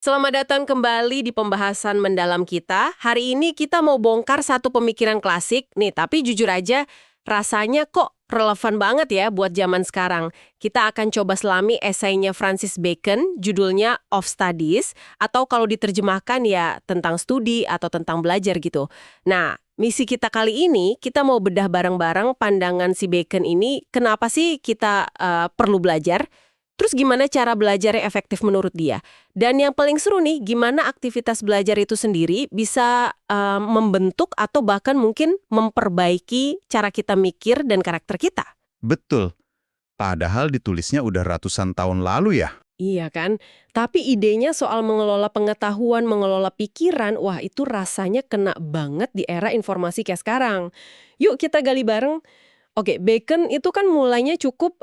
Selamat datang kembali di pembahasan mendalam kita. Hari ini kita mau bongkar satu pemikiran klasik. Nih, tapi jujur aja rasanya kok relevan banget ya buat zaman sekarang. Kita akan coba selami esainya Francis Bacon, judulnya Of Studies, atau kalau diterjemahkan ya tentang studi atau tentang belajar gitu. Nah, misi kita kali ini, kita mau bedah bareng-bareng pandangan si Bacon ini, kenapa sih kita perlu belajar? Terus gimana cara belajar yang efektif menurut dia? Dan yang paling seru nih, gimana aktivitas belajar itu sendiri bisa membentuk atau bahkan mungkin memperbaiki cara kita mikir dan karakter kita. Betul. Padahal ditulisnya udah ratusan tahun lalu ya. Iya kan? Tapi idenya soal mengelola pengetahuan, mengelola pikiran, wah itu rasanya kena banget di era informasi kayak sekarang. Yuk kita gali bareng. Oke, Bacon itu kan mulainya cukup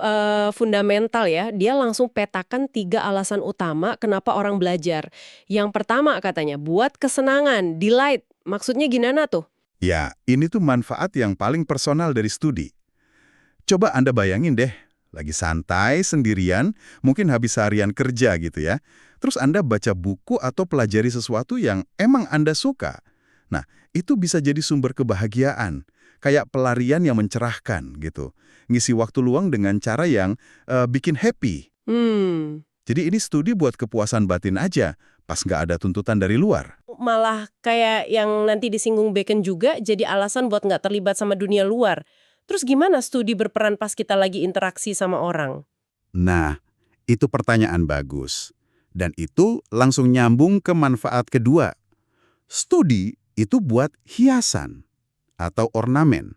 fundamental ya. Dia langsung petakan 3 alasan utama kenapa orang belajar. Yang pertama katanya, buat kesenangan, delight. Maksudnya gimana tuh? Ya, ini tuh manfaat yang paling personal dari studi. Coba Anda bayangin deh, lagi santai, sendirian, mungkin habis seharian kerja gitu ya. Terus Anda baca buku atau pelajari sesuatu yang emang Anda suka. Nah, itu bisa jadi sumber kebahagiaan. Kayak pelarian yang mencerahkan gitu. Ngisi waktu luang dengan cara yang bikin happy. Hmm, Jadi ini studi buat kepuasan batin aja, pas nggak ada tuntutan dari luar. malah kayak yang nanti disinggung Bacon juga jadi alasan buat nggak terlibat sama dunia luar. Terus gimana studi berperan pas kita lagi interaksi sama orang? Nah, itu pertanyaan bagus. Dan itu langsung nyambung ke manfaat kedua. Studi itu buat hiasan atau ornamen.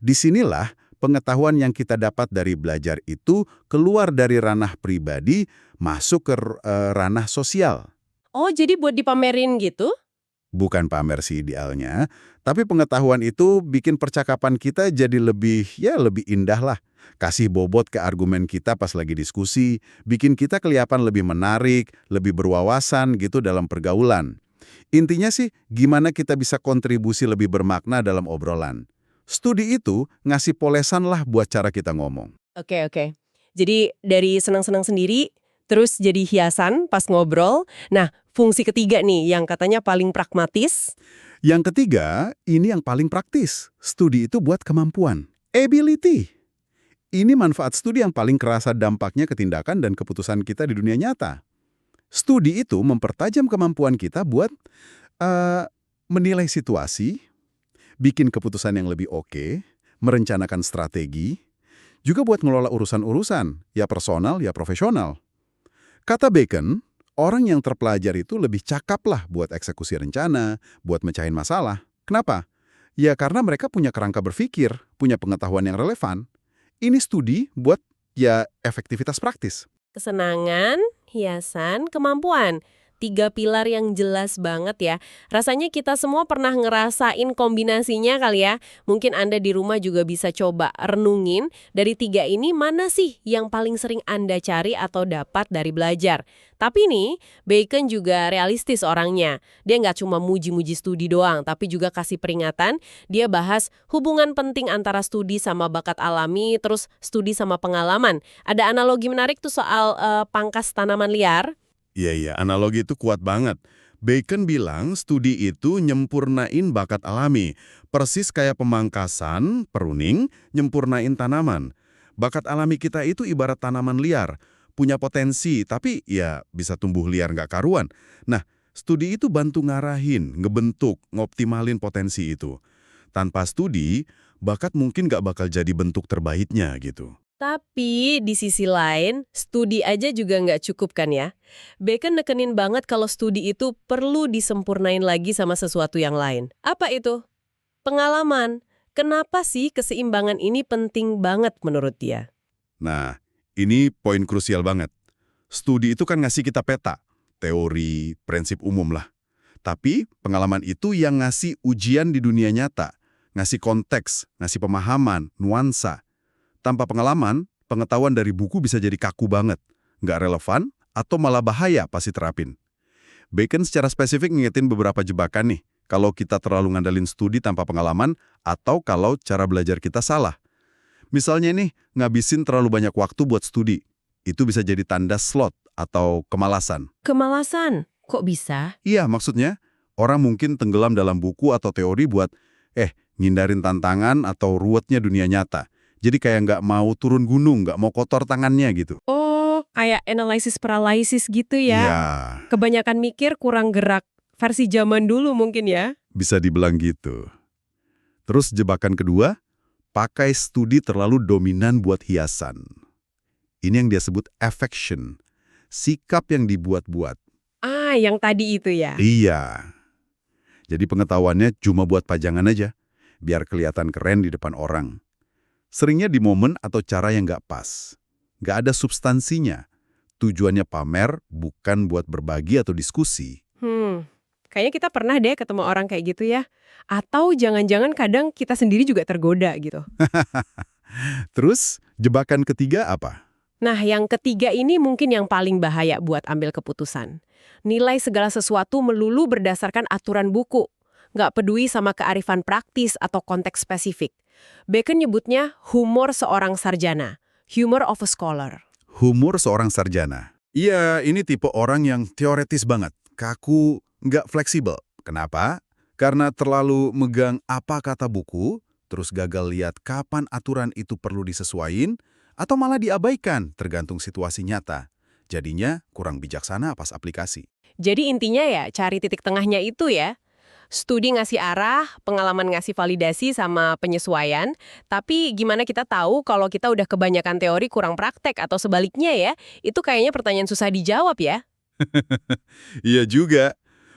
Disinilah pengetahuan yang kita dapat dari belajar itu keluar dari ranah pribadi, masuk ke ranah sosial. Oh, jadi buat dipamerin gitu? Bukan pamer sih idealnya, tapi pengetahuan itu bikin percakapan kita jadi lebih indah lah. Kasih bobot ke argumen kita pas lagi diskusi, bikin kita kelihatan lebih menarik, lebih berwawasan gitu dalam pergaulan. Intinya sih, gimana kita bisa kontribusi lebih bermakna dalam obrolan. Studi itu ngasih polesan lah buat cara kita ngomong. Oke, oke. Jadi dari senang-senang sendiri, terus jadi hiasan pas ngobrol. Nah, fungsi ketiga nih yang katanya paling pragmatis. Yang ketiga, ini yang paling praktis. Studi itu buat kemampuan. Ability. Ini manfaat studi yang paling kerasa dampaknya ke tindakan dan keputusan kita di dunia nyata. Studi itu mempertajam kemampuan kita buat eh, menilai situasi, bikin keputusan yang lebih oke, merencanakan strategi, juga buat ngelola urusan-urusan, ya personal, ya profesional. Kata Bacon, orang yang terpelajar itu lebih cakap lah buat eksekusi rencana, buat mecahin masalah. Kenapa? Ya karena mereka punya kerangka berpikir, punya pengetahuan yang relevan. Ini studi buat ya efektivitas praktis. Kesenangan, hiasan, kemampuan. 3 pilar yang jelas banget ya. Rasanya kita semua pernah ngerasain kombinasinya kali ya. Mungkin Anda di rumah juga bisa coba renungin dari 3 ini mana sih yang paling sering Anda cari atau dapat dari belajar. Tapi nih, Bacon juga realistis orangnya. Dia nggak cuma muji-muji studi doang, tapi juga kasih peringatan. Dia bahas hubungan penting antara studi sama bakat alami, terus studi sama pengalaman. Ada analogi menarik tuh soal pangkas tanaman liar. Iya, analogi itu kuat banget. Bacon bilang studi itu nyempurnain bakat alami. Persis kayak pemangkasan, pruning, nyempurnain tanaman. Bakat alami kita itu ibarat tanaman liar. Punya potensi, tapi ya bisa tumbuh liar nggak karuan. Nah, studi itu bantu ngarahin, ngebentuk, ngoptimalin potensi itu. Tanpa studi, bakat mungkin nggak bakal jadi bentuk terbaiknya gitu. Tapi di sisi lain, studi aja juga nggak cukup kan ya? Bacon nekenin banget kalau studi itu perlu disempurnain lagi sama sesuatu yang lain. Apa itu? Pengalaman. Kenapa sih keseimbangan ini penting banget menurut dia? Nah, ini poin krusial banget. Studi itu kan ngasih kita peta, teori, prinsip umum lah. Tapi pengalaman itu yang ngasih ujian di dunia nyata, ngasih konteks, ngasih pemahaman, nuansa. Tanpa pengalaman, pengetahuan dari buku bisa jadi kaku banget, nggak relevan, atau malah bahaya pas diterapin. Bacon secara spesifik ngingetin beberapa jebakan nih, kalau kita terlalu ngandalin studi tanpa pengalaman, atau kalau cara belajar kita salah. Misalnya nih, ngabisin terlalu banyak waktu buat studi. Itu bisa jadi tanda slot atau kemalasan. Kemalasan. Kok bisa? Iya, maksudnya orang mungkin tenggelam dalam buku atau teori buat ngindarin tantangan atau ruwetnya dunia nyata. Jadi kayak nggak mau turun gunung, nggak mau kotor tangannya gitu. Oh, kayak analisis paralysis gitu Iya, ya. Kebanyakan mikir kurang gerak. Versi zaman dulu mungkin ya. bisa dibilang gitu. Terus jebakan kedua, pakai studi terlalu dominan buat hiasan. Ini yang dia sebut affection, sikap yang dibuat-buat. Ah, yang tadi itu ya. Iya. Jadi pengetahuannya cuma buat pajangan aja, biar kelihatan keren di depan orang. Seringnya di momen atau cara yang nggak pas. Nggak ada substansinya. Tujuannya pamer, bukan buat berbagi atau diskusi. Kayaknya kita pernah deh ketemu orang kayak gitu ya. Atau jangan-jangan kadang kita sendiri juga tergoda gitu. Terus, jebakan ketiga apa? Nah, yang ketiga ini mungkin yang paling bahaya buat ambil keputusan. Nilai segala sesuatu melulu berdasarkan aturan buku. Nggak peduli sama kearifan praktis atau konteks spesifik. Bacon nyebutnya humor seorang sarjana. Humor of a scholar. Humor seorang sarjana. Iya, ini tipe orang yang teoretis banget, kaku, nggak fleksibel. Kenapa? Karena terlalu megang apa kata buku, terus gagal lihat kapan aturan itu perlu disesuaiin, atau malah diabaikan tergantung situasi nyata. Jadinya kurang bijaksana pas aplikasi. Jadi intinya ya cari titik tengahnya itu ya. Studi ngasih arah, pengalaman ngasih validasi sama penyesuaian, tapi gimana kita tahu kalau kita udah kebanyakan teori kurang praktek atau sebaliknya ya? Itu kayaknya pertanyaan susah dijawab ya. Iya juga.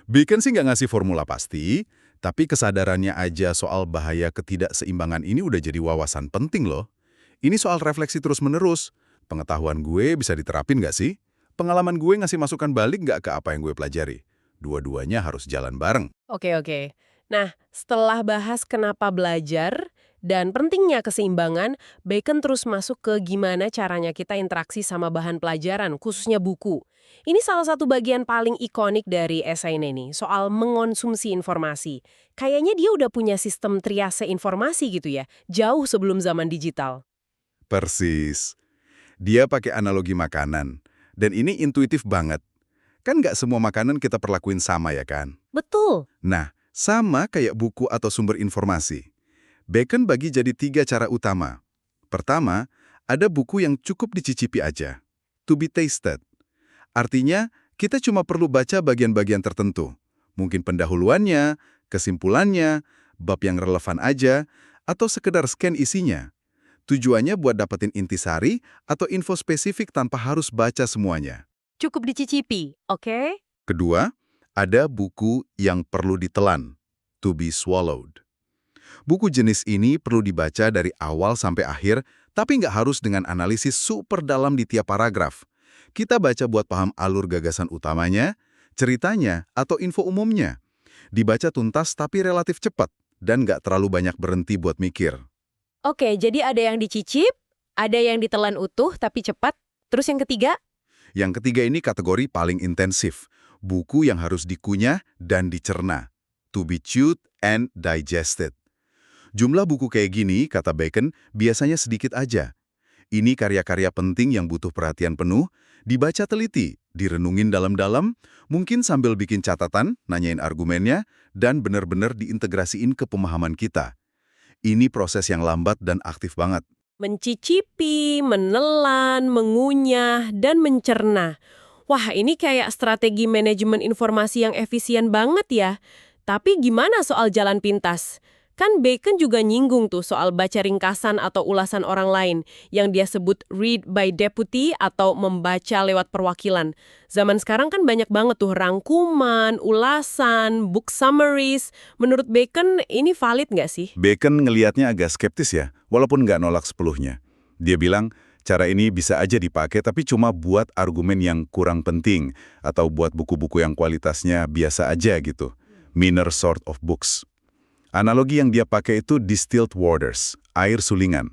Bacon sih nggak ngasih formula pasti, tapi kesadarannya aja soal bahaya ketidakseimbangan ini udah jadi wawasan penting loh. Ini soal refleksi terus-menerus. Pengetahuan gue bisa diterapin nggak sih? Pengalaman gue ngasih masukan balik nggak ke apa yang gue pelajari? Dua-duanya harus jalan bareng. Oke. Nah, setelah bahas kenapa belajar dan pentingnya keseimbangan, Bacon terus masuk ke gimana caranya kita interaksi sama bahan pelajaran, khususnya buku. Ini salah satu bagian paling ikonik dari esainya nih, soal mengonsumsi informasi. Kayaknya dia udah punya sistem triase informasi gitu ya, jauh sebelum zaman digital. Persis. Dia pakai analogi makanan. Dan ini intuitif banget. Kan nggak semua makanan kita perlakuin sama ya kan? Betul. Nah, sama kayak buku atau sumber informasi. Bacon bagi jadi 3 cara utama. Pertama, ada buku yang cukup dicicipi aja. To be tasted. Artinya, kita cuma perlu baca bagian-bagian tertentu. Mungkin pendahuluannya, kesimpulannya, bab yang relevan aja, atau sekedar scan isinya. Tujuannya buat dapetin intisari atau info spesifik tanpa harus baca semuanya. Cukup dicicipi, oke? Kedua, ada buku yang perlu ditelan, to be swallowed. Buku jenis ini perlu dibaca dari awal sampai akhir, tapi nggak harus dengan analisis super dalam di tiap paragraf. Kita baca buat paham alur gagasan utamanya, ceritanya, atau info umumnya. Dibaca tuntas tapi relatif cepat, dan nggak terlalu banyak berhenti buat mikir. Oke, jadi ada yang dicicip, ada yang ditelan utuh tapi cepat, terus yang ketiga? Yang ketiga ini kategori paling intensif, buku yang harus dikunyah dan dicerna, to be chewed and digested. Jumlah buku kayak gini, kata Bacon, biasanya sedikit aja. Ini karya-karya penting yang butuh perhatian penuh, dibaca teliti, direnungin dalam-dalam, mungkin sambil bikin catatan, nanyain argumennya, dan benar-benar diintegrasiin ke pemahaman kita. Ini proses yang lambat dan aktif banget. Mencicipi, menelan, mengunyah, dan mencerna. Wah, ini kayak strategi manajemen informasi yang efisien banget ya. Tapi gimana soal jalan pintas? Kan Bacon juga nyinggung tuh soal baca ringkasan atau ulasan orang lain yang dia sebut read by deputy atau membaca lewat perwakilan. Zaman sekarang kan banyak banget tuh rangkuman, ulasan, book summaries. Menurut Bacon ini valid nggak sih? Bacon ngelihatnya agak skeptis ya, walaupun nggak nolak sepenuhnya. Dia bilang, cara ini bisa aja dipakai tapi cuma buat argumen yang kurang penting atau buat buku-buku yang kualitasnya biasa aja gitu. Minor sort of books. Analogi yang dia pakai itu distilled waters, air sulingan.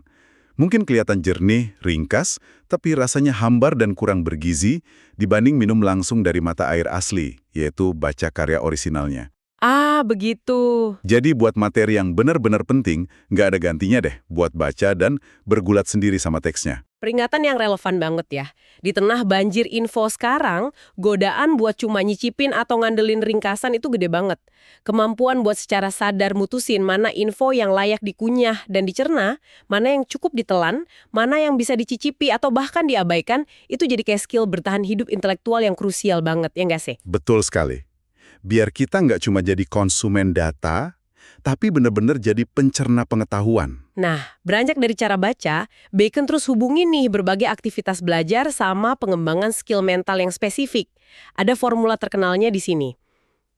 Mungkin kelihatan jernih, ringkas, tapi rasanya hambar dan kurang bergizi dibanding minum langsung dari mata air asli, yaitu baca karya orisinalnya. Ah, begitu. Jadi buat materi yang benar-benar penting, nggak ada gantinya deh buat baca dan bergulat sendiri sama teksnya. Peringatan yang relevan banget ya. Di tengah banjir info sekarang, godaan buat cuma nyicipin atau ngandelin ringkasan itu gede banget. Kemampuan buat secara sadar mutusin mana info yang layak dikunyah dan dicerna, mana yang cukup ditelan, mana yang bisa dicicipi atau bahkan diabaikan, itu jadi kayak skill bertahan hidup intelektual yang krusial banget, ya nggak sih? Betul sekali. Biar kita nggak cuma jadi konsumen data, tapi benar-benar jadi pencerna pengetahuan. Nah, beranjak dari cara baca, Bacon terus hubungin nih berbagai aktivitas belajar sama pengembangan skill mental yang spesifik. Ada formula terkenalnya di sini.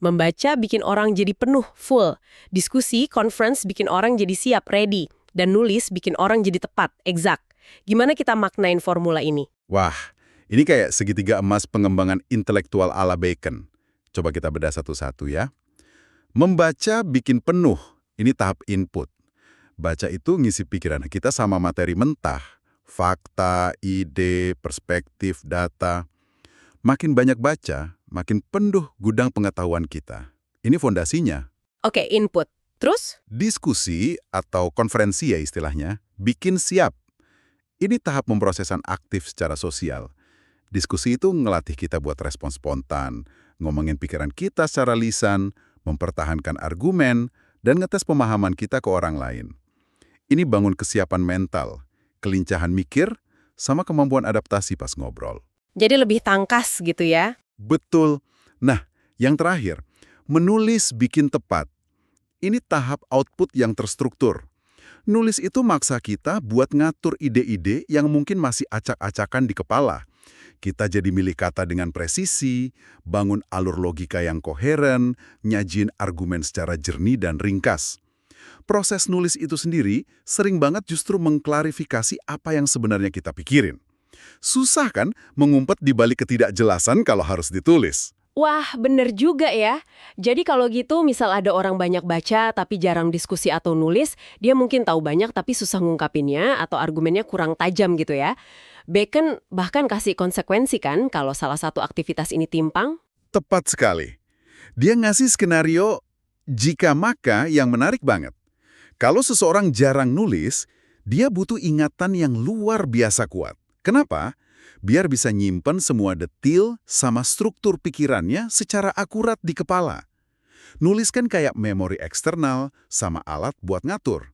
Membaca bikin orang jadi penuh, full. Diskusi, conference bikin orang jadi siap, ready. Dan nulis bikin orang jadi tepat, exact. Gimana kita maknain formula ini? Wah, ini kayak segitiga emas pengembangan intelektual ala Bacon. Coba kita bedah satu-satu ya. Membaca bikin penuh, ini tahap input. Baca itu ngisi pikiran kita sama materi mentah, fakta, ide, perspektif, data. Makin banyak baca, makin penuh gudang pengetahuan kita. Ini fondasinya. Oke, input. Terus? Diskusi atau konferensi ya istilahnya, bikin siap. Ini tahap pemrosesan aktif secara sosial. Diskusi itu ngelatih kita buat respon spontan, ngomongin pikiran kita secara lisan, mempertahankan argumen, dan ngetes pemahaman kita ke orang lain. Ini bangun kesiapan mental, kelincahan mikir, sama kemampuan adaptasi pas ngobrol. Jadi lebih tangkas gitu ya? Betul. Nah, yang terakhir, menulis bikin tepat. Ini tahap output yang terstruktur. Nulis itu maksa kita buat ngatur ide-ide yang mungkin masih acak-acakan di kepala. Kita jadi milih kata dengan presisi, bangun alur logika yang koheren, nyajin argumen secara jernih dan ringkas. Proses nulis itu sendiri sering banget justru mengklarifikasi apa yang sebenarnya kita pikirin. Susah kan mengumpet di balik ketidakjelasan kalau harus ditulis? Wah, bener juga ya. Jadi kalau gitu, misal ada orang banyak baca tapi jarang diskusi atau nulis, dia mungkin tahu banyak tapi susah ngungkapinnya atau argumennya kurang tajam gitu ya. Bacon bahkan kasih konsekuensi kan kalau salah satu aktivitas ini timpang? Tepat sekali. Dia ngasih skenario jika maka yang menarik banget. Kalau seseorang jarang nulis, dia butuh ingatan yang luar biasa kuat. Kenapa? Biar bisa nyimpen semua detil sama struktur pikirannya secara akurat di kepala. Nulis kan kayak memori eksternal sama alat buat ngatur.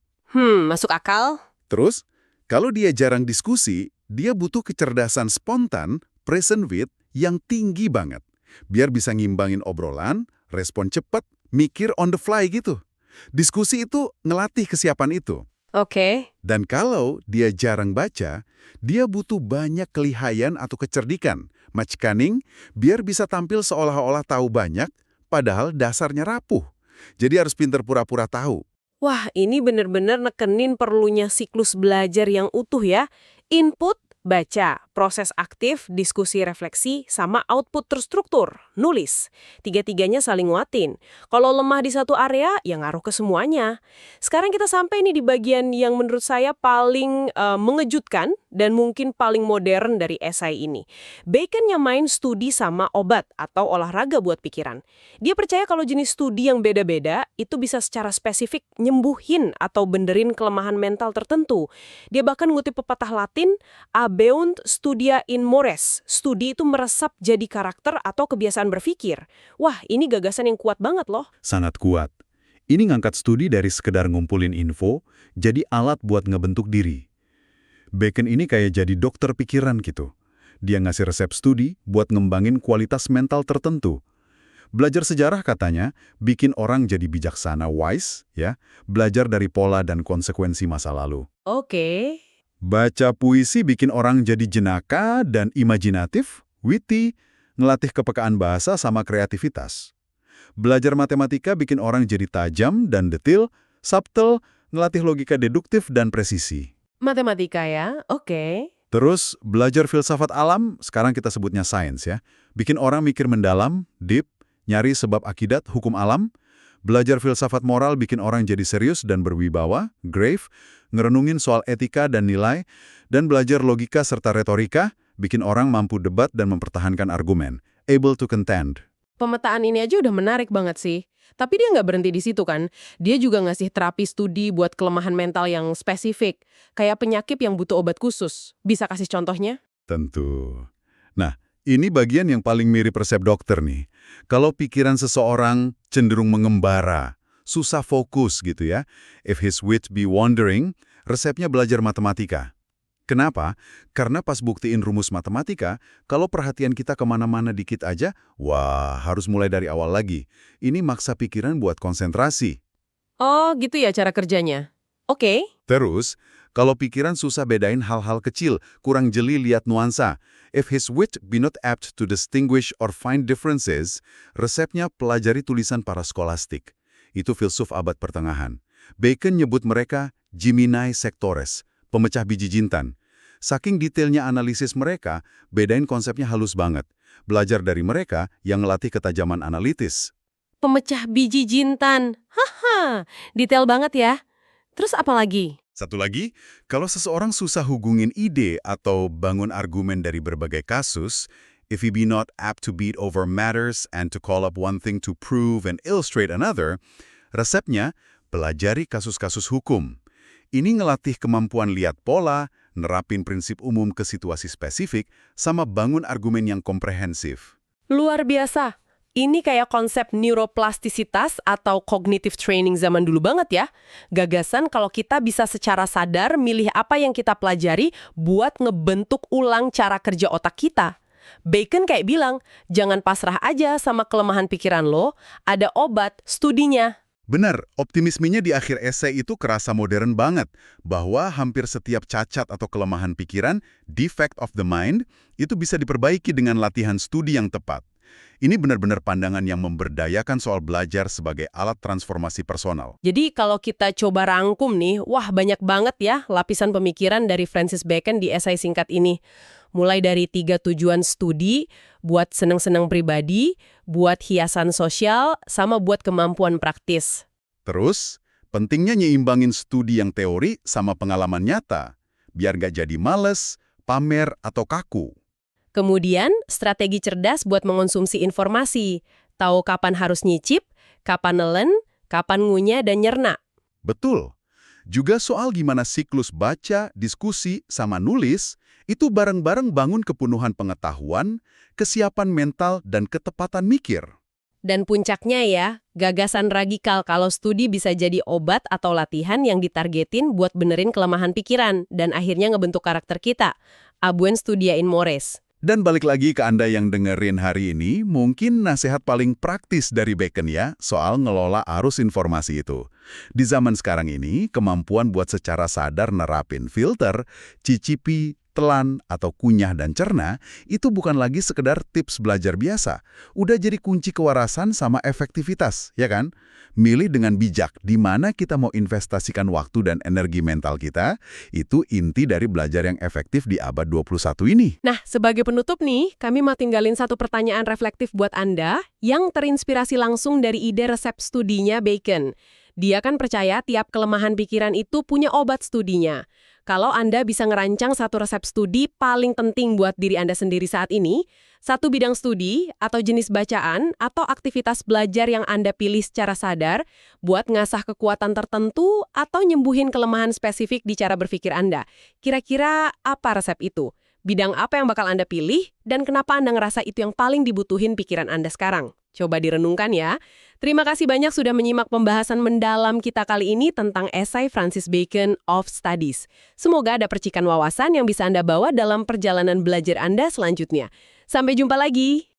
Masuk akal? Terus, kalau dia jarang diskusi, dia butuh kecerdasan spontan, present with, yang tinggi banget. Biar bisa ngimbangin obrolan, respon cepat, mikir on the fly gitu. Diskusi itu ngelatih kesiapan itu. Oke. Dan kalau dia jarang baca, dia butuh banyak kelihayan atau kecerdikan, much cunning, biar bisa tampil seolah-olah tahu banyak, padahal dasarnya rapuh. Jadi harus pinter pura-pura tahu. Wah, ini bener-bener nekenin perlunya siklus belajar yang utuh ya. Input, baca, proses aktif, diskusi refleksi, sama output terstruktur, nulis. Tiga-tiganya saling nguatin. Kalau lemah di satu area, ya ngaruh ke semuanya. Sekarang kita sampai nih di bagian yang menurut saya paling mengejutkan dan mungkin paling modern dari esai ini. Bacon nyamain studi sama obat atau olahraga buat pikiran. Dia percaya kalau jenis studi yang beda-beda itu bisa secara spesifik nyembuhin atau benerin kelemahan mental tertentu. Dia bahkan ngutip pepatah Latin, Abeunt studia in mores. Studi itu meresap jadi karakter atau kebiasaan berpikir. Wah, ini gagasan yang kuat banget loh. Sangat kuat. Ini ngangkat studi dari sekedar ngumpulin info, jadi alat buat ngebentuk diri. Bacon ini kayak jadi dokter pikiran gitu. Dia ngasih resep studi buat ngembangin kualitas mental tertentu. Belajar sejarah katanya, bikin orang jadi bijaksana, wise, ya. Belajar dari pola dan konsekuensi masa lalu. Oke. Baca puisi bikin orang jadi jenaka dan imajinatif, witty, ngelatih kepekaan bahasa sama kreativitas. Belajar matematika bikin orang jadi tajam dan detil, subtle, ngelatih logika deduktif dan presisi. Matematika ya, oke. Terus, belajar filsafat alam, sekarang kita sebutnya sains ya, bikin orang mikir mendalam, deep, nyari sebab akibat hukum alam. Belajar filsafat moral bikin orang jadi serius dan berwibawa, grave, ngerenungin soal etika dan nilai, dan belajar logika serta retorika bikin orang mampu debat dan mempertahankan argumen, able to contend. Pemetaan ini aja udah menarik banget sih. Tapi dia nggak berhenti di situ kan. Dia juga ngasih terapi studi buat kelemahan mental yang spesifik. Kayak penyakit yang butuh obat khusus. Bisa kasih contohnya? Tentu. Nah, ini bagian yang paling mirip resep dokter nih. Kalau pikiran seseorang cenderung mengembara, susah fokus gitu ya. If his wit be wandering, resepnya belajar matematika. Kenapa? Karena pas buktiin rumus matematika, kalau perhatian kita kemana-mana dikit aja, wah harus mulai dari awal lagi. Ini maksa pikiran buat konsentrasi. Oh, gitu ya cara kerjanya. Oke. Terus, kalau pikiran susah bedain hal-hal kecil, kurang jeli lihat nuansa. If his wit be not apt to distinguish or find differences, resepnya pelajari tulisan para skolastik. Itu filsuf abad pertengahan. Bacon nyebut mereka Gemini sectores, pemecah biji jintan. Saking detailnya analisis mereka, bedain konsepnya halus banget. Belajar dari mereka yang ngelatih ketajaman analitis. Pemecah biji jintan. Haha, detail banget ya. Terus apa lagi? Satu lagi, kalau seseorang susah hubungin ide atau bangun argumen dari berbagai kasus, if he be not apt to beat over matters and to call up one thing to prove and illustrate another, resepnya pelajari kasus-kasus hukum. Ini ngelatih kemampuan lihat pola, nerapin prinsip umum ke situasi spesifik, sama bangun argumen yang komprehensif. Luar biasa. Ini kayak konsep neuroplastisitas atau cognitive training zaman dulu banget ya. Gagasan kalau kita bisa secara sadar milih apa yang kita pelajari buat ngebentuk ulang cara kerja otak kita. Bacon kayak bilang, jangan pasrah aja sama kelemahan pikiran lo, ada obat, studinya. Benar, optimismenya di akhir esai itu kerasa modern banget, bahwa hampir setiap cacat atau kelemahan pikiran, defect of the mind, itu bisa diperbaiki dengan latihan studi yang tepat. Ini benar-benar pandangan yang memberdayakan soal belajar sebagai alat transformasi personal. Jadi kalau kita coba rangkum nih, wah banyak banget ya lapisan pemikiran dari Francis Bacon di esai singkat ini. Mulai dari 3 tujuan studi, buat seneng-seneng pribadi, buat hiasan sosial, sama buat kemampuan praktis. Terus, pentingnya nyimbangin studi yang teori sama pengalaman nyata, biar nggak jadi males, pamer, atau kaku. Kemudian, strategi cerdas buat mengonsumsi informasi. Tahu kapan harus nyicip, kapan nelen, kapan ngunyah dan nyerna. Betul. Juga soal gimana siklus baca, diskusi, sama nulis, itu bareng-bareng bangun kepenuhan pengetahuan, kesiapan mental, dan ketepatan mikir. Dan puncaknya ya, gagasan radikal kalau studi bisa jadi obat atau latihan yang ditargetin buat benerin kelemahan pikiran dan akhirnya ngebentuk karakter kita. Abuen studia in mores. Dan balik lagi ke Anda yang dengerin hari ini, mungkin nasihat paling praktis dari Bacon ya, soal ngelola arus informasi itu. Di zaman sekarang ini, kemampuan buat secara sadar nerapin filter, cicipi, telan, atau kunyah dan cerna, itu bukan lagi sekedar tips belajar biasa. Udah jadi kunci kewarasan sama efektivitas, ya kan? Milih dengan bijak di mana kita mau investasikan waktu dan energi mental kita, itu inti dari belajar yang efektif di abad 21 ini. Nah, sebagai penutup nih, kami mau tinggalin satu pertanyaan reflektif buat Anda yang terinspirasi langsung dari ide resep studinya Bacon. Dia kan percaya tiap kelemahan pikiran itu punya obat studinya. Kalau Anda bisa ngerancang satu resep studi paling penting buat diri Anda sendiri saat ini, satu bidang studi atau jenis bacaan atau aktivitas belajar yang Anda pilih secara sadar buat ngasah kekuatan tertentu atau nyembuhin kelemahan spesifik di cara berpikir Anda. Kira-kira apa resep itu? Bidang apa yang bakal Anda pilih dan kenapa Anda ngerasa itu yang paling dibutuhin pikiran Anda sekarang? Coba direnungkan ya. Terima kasih banyak sudah menyimak pembahasan mendalam kita kali ini tentang esai Francis Bacon of Studies. Semoga ada percikan wawasan yang bisa Anda bawa dalam perjalanan belajar Anda selanjutnya. Sampai jumpa lagi.